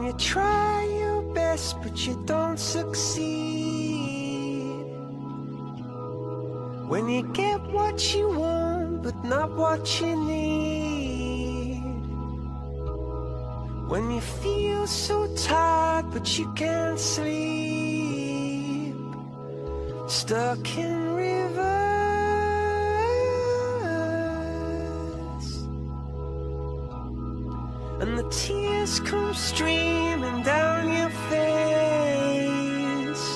you try your best but you don't succeed, when you get what you want but not what you need, when you feel so tired but you can't sleep, stuck in rivers, and the tears come streaming down your face,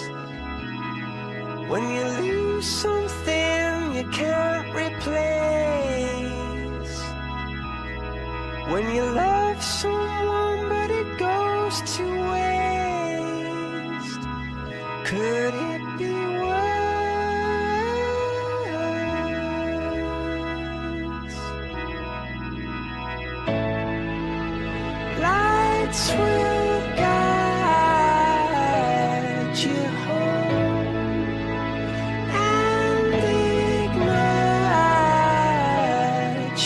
when you lose something you can't replace, when you love someone but it goes to waste. Could it be worse? Lights will guide you home and ignite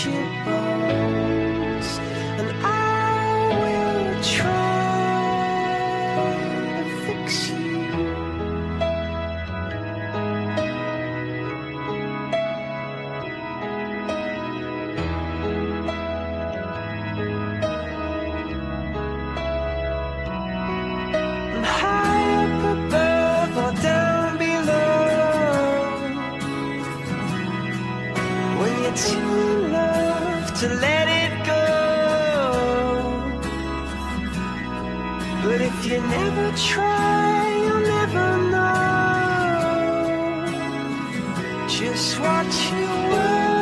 your bones, and I will try to fix you. And high up above or down below, when you're too in love to let it go, but if you never try you'll never know just what you were.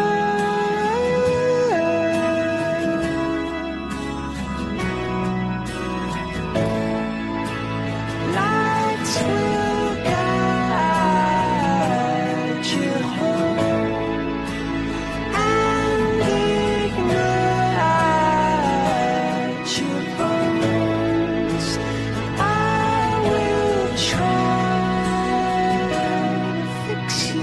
Lights will guide you home and ignite your bones, and I will try to fix you.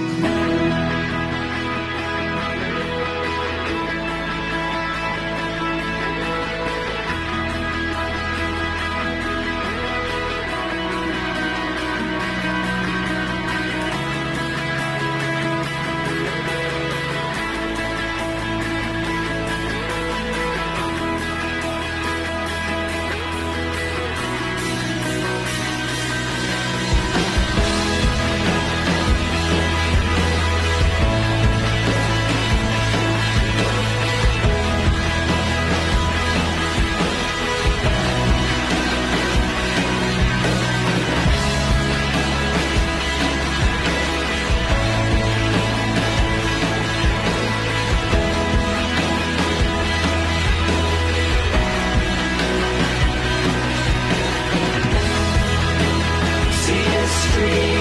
See the street